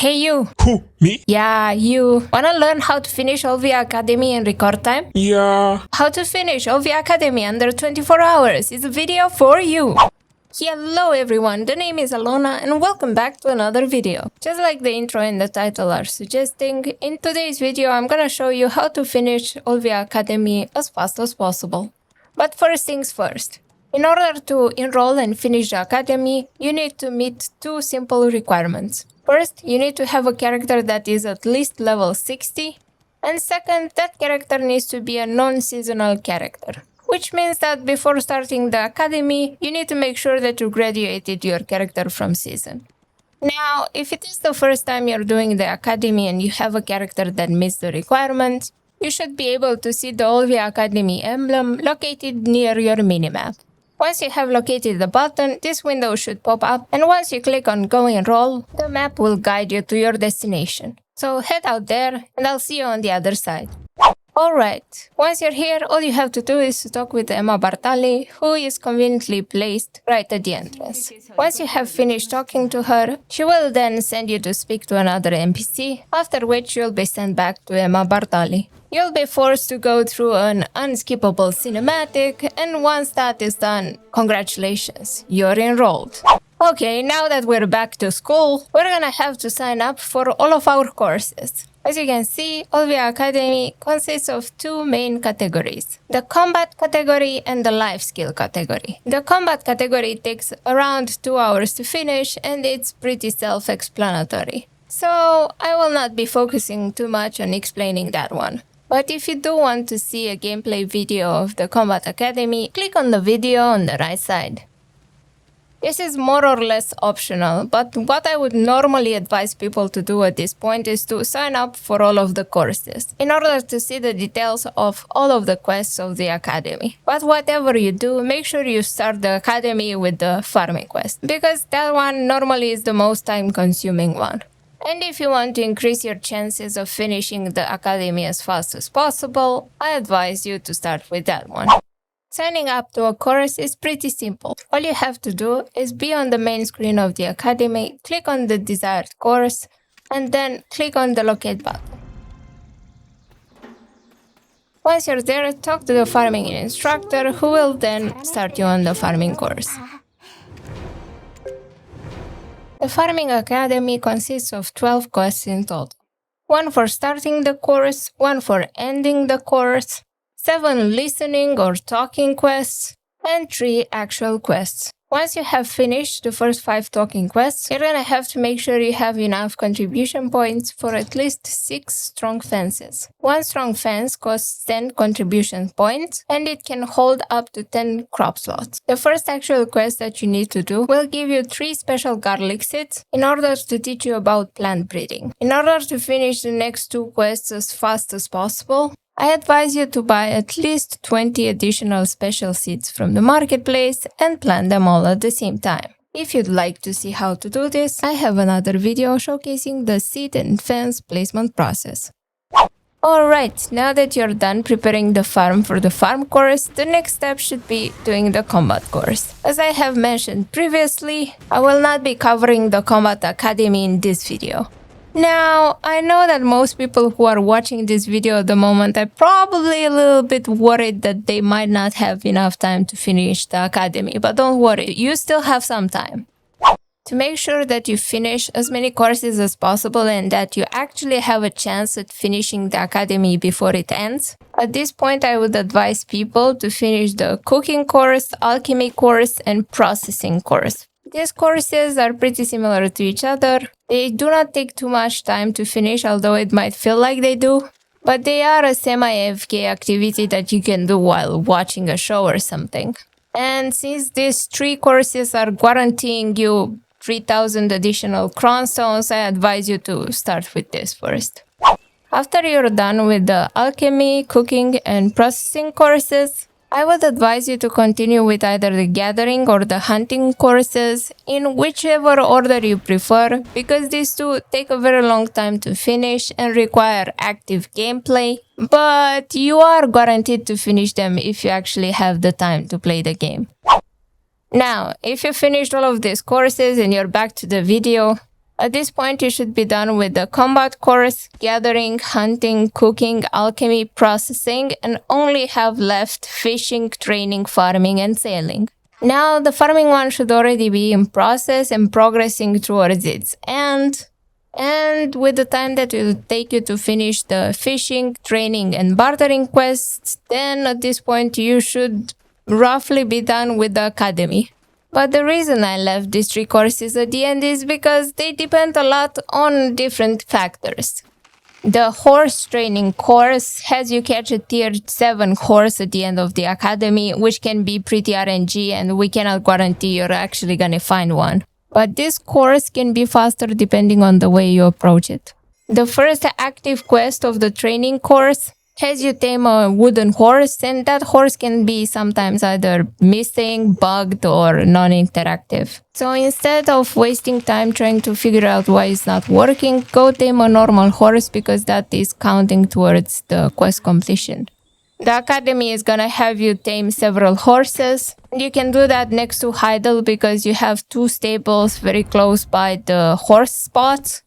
Hey you! Who? Me? Yeah, you. Wanna learn how to finish Olvia Academy in record time? Yeah. How to finish Olvia Academy under 24 hours is a video for you! Hello everyone, the name is Alona and welcome back to another video. Just like the intro and the title are suggesting, in today's video I'm gonna show you how to finish Olvia Academy as fast as possible. But first things first. In order to enroll and finish the academy, you need to meet two simple requirements. First, you need to have a character that is at least level 60, and second, that character needs to be a non-seasonal character. Which means that before starting the academy, you need to make sure that you graduated your character from season. Now, if it is the first time you're doing the academy and you have a character that meets the requirements, you should be able to see the Olvia Academy emblem located near your minimap. Once you have located the button, this window should pop up, and once you click on Go Enroll, the map will guide you to your destination. So head out there, and I'll see you on the other side. Alright, once you're here, all you have to do is to talk with Emma Bartali, who is conveniently placed right at the entrance. Once you have finished talking to her, she will then send you to speak to another NPC, after which you'll be sent back to Emma Bartali. You'll be forced to go through an unskippable cinematic, and once that is done, congratulations, you're enrolled. Okay, now that we're back to school, we're gonna have to sign up for all of our courses. As you can see, Olvia Academy consists of two main categories, the combat category and the life skill category. The combat category takes around 2 hours to finish, and it's pretty self-explanatory. So I will not be focusing too much on explaining that one. But if you do want to see a gameplay video of the Combat Academy, click on the video on the right side. This is more or less optional, but what I would normally advise people to do at this point is to sign up for all of the courses, in order to see the details of all of the quests of the Academy. But whatever you do, make sure you start the Academy with the farming quest, because that one normally is the most time-consuming one. And if you want to increase your chances of finishing the Academy as fast as possible, I advise you to start with that one. Signing up to a course is pretty simple. All you have to do is be on the main screen of the Academy, click on the desired course, and then click on the locate button. Once you're there, talk to the farming instructor, who will then start you on the farming course. The Farming Academy consists of 12 quests in total. 1 for starting the course, 1 for ending the course, 7 listening or talking quests, and 3 actual quests. Once you have finished the first 5 talking quests, you're gonna have to make sure you have enough contribution points for at least 6 strong fences. 1 strong fence costs 10 contribution points, and it can hold up to 10 crop slots. The first actual quest that you need to do will give you 3 special garlic seeds in order to teach you about plant breeding. In order to finish the next 2 quests as fast as possible, I advise you to buy at least 20 additional special seeds from the marketplace and plant them all at the same time. If you'd like to see how to do this, I have another video showcasing the seed and fence placement process. Alright, now that you're done preparing the farm for the farm course, the next step should be doing the combat course. As I have mentioned previously, I will not be covering the Combat Academy in this video. Now, I know that most people who are watching this video at the moment are probably a little bit worried that they might not have enough time to finish the academy, but don't worry, you still have some time. To make sure that you finish as many courses as possible and that you actually have a chance at finishing the academy before it ends, at this point I would advise people to finish the cooking course, alchemy course, and processing course. These courses are pretty similar to each other. They do not take too much time to finish, although it might feel like they do, but they are a semi-AFK activity that you can do while watching a show or something. And since these 3 courses are guaranteeing you 3,000 additional crown stones, I advise you to start with this first. After you're done with the alchemy, cooking, and processing courses, I would advise you to continue with either the gathering or the hunting courses, in whichever order you prefer, because these two take a very long time to finish and require active gameplay, but you are guaranteed to finish them if you actually have the time to play the game. Now, if you finished all of these courses and you're back to the video, At this point, you should be done with the combat course, gathering, hunting, cooking, alchemy, processing, and only have left fishing, training, farming, and sailing. Now, the farming one should already be in process and progressing towards its end. And with the time that it will take you to finish the fishing, training, and bartering quests, then at this point you should roughly be done with the academy. But the reason I left these 3 courses at the end is because they depend a lot on different factors. The horse training course has you catch a tier 7 horse at the end of the academy, which can be pretty RNG and we cannot guarantee you're actually gonna find one. But this course can be faster depending on the way you approach it. The first active quest of the training course has you tame a wooden horse, and that horse can be sometimes either missing, bugged, or non-interactive. So instead of wasting time trying to figure out why it's not working, go tame a normal horse because that is counting towards the quest completion. The academy is gonna have you tame several horses. You can do that next to Heidel because you have 2 stables very close by the horse spots.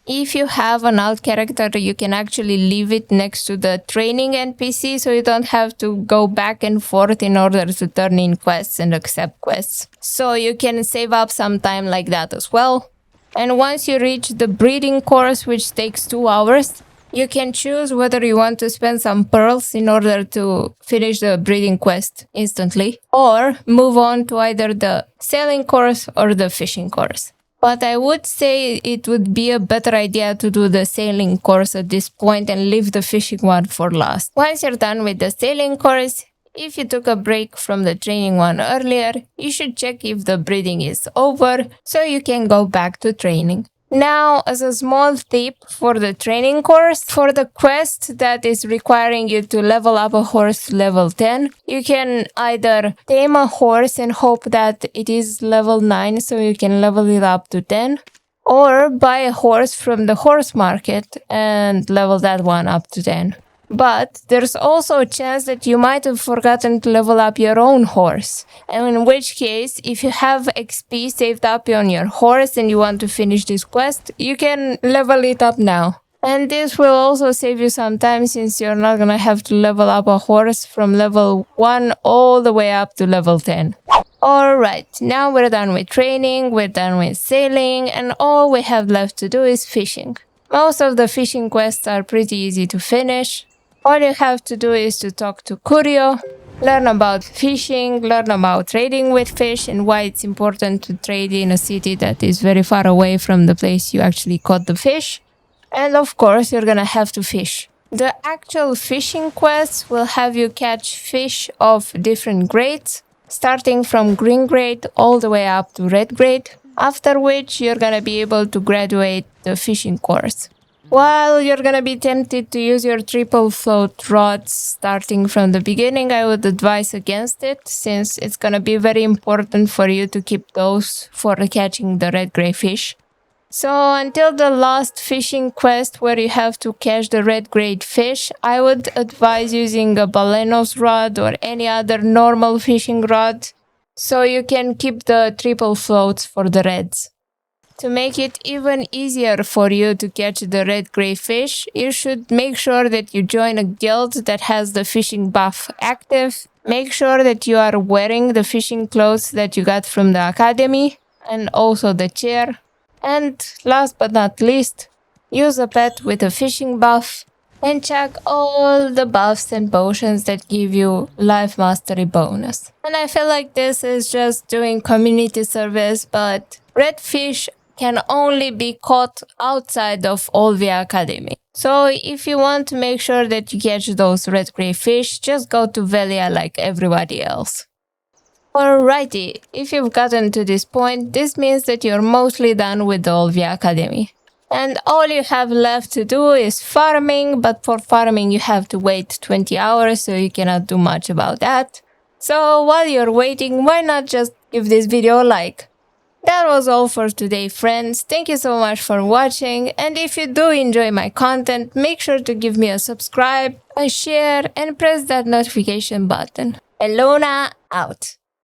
If you have an alt character, you can actually leave it next to the training NPC so you don't have to go back and forth in order to turn in quests and accept quests. So you can save up some time like that as well. And once you reach the breeding course, which takes 2 hours, you can choose whether you want to spend some pearls in order to finish the breeding quest instantly, or move on to either the sailing course or the fishing course. But I would say it would be a better idea to do the sailing course at this point and leave the fishing one for last. Once you're done with the sailing course, if you took a break from the training one earlier, you should check if the breeding is over so you can go back to training. Now, as a small tip for the training course, for the quest that is requiring you to level up a horse to level 10, you can either tame a horse and hope that it is level 9 so you can level it up to 10, or buy a horse from the horse market and level that one up to 10. But there's also a chance that you might have forgotten to level up your own horse. And in which case, if you have XP saved up on your horse and you want to finish this quest, you can level it up now. And this will also save you some time since you're not gonna have to level up a horse from level 1 all the way up to level 10. Alright, now we're done with training, we're done with sailing, and all we have left to do is fishing. Most of the fishing quests are pretty easy to finish. All you have to do is to talk to Curio, learn about fishing, learn about trading with fish and why it's important to trade in a city that is very far away from the place you actually caught the fish. And of course, you're gonna have to fish. The actual fishing quests will have you catch fish of different grades, starting from green grade all the way up to red grade, after which you're gonna be able to graduate the fishing course. While you're gonna be tempted to use your triple float rods starting from the beginning, I would advise against it, since it's gonna be very important for you to keep those for catching the red-gray fish. So until the last fishing quest where you have to catch the red-gray fish, I would advise using a Balenos rod or any other normal fishing rod, so you can keep the triple floats for the reds. To make it even easier for you to catch the red-gray fish, you should make sure that you join a guild that has the fishing buff active. Make sure that you are wearing the fishing clothes that you got from the academy, and also the chair. And last but not least, use a pet with a fishing buff and check all the buffs and potions that give you life mastery bonus. And I feel like this is just doing community service, but redfish can only be caught outside of Olvia Academy. So if you want to make sure that you catch those red-gray fish, just go to Velia like everybody else. Alrighty, if you've gotten to this point, this means that you're mostly done with the Olvia Academy. And all you have left to do is farming, but for farming you have to wait 20 hours, so you cannot do much about that. So while you're waiting, why not just give this video a like? That was all for today, friends. Thank you so much for watching, and if you do enjoy my content, make sure to give me a subscribe, a share, and press that notification button. Elona out.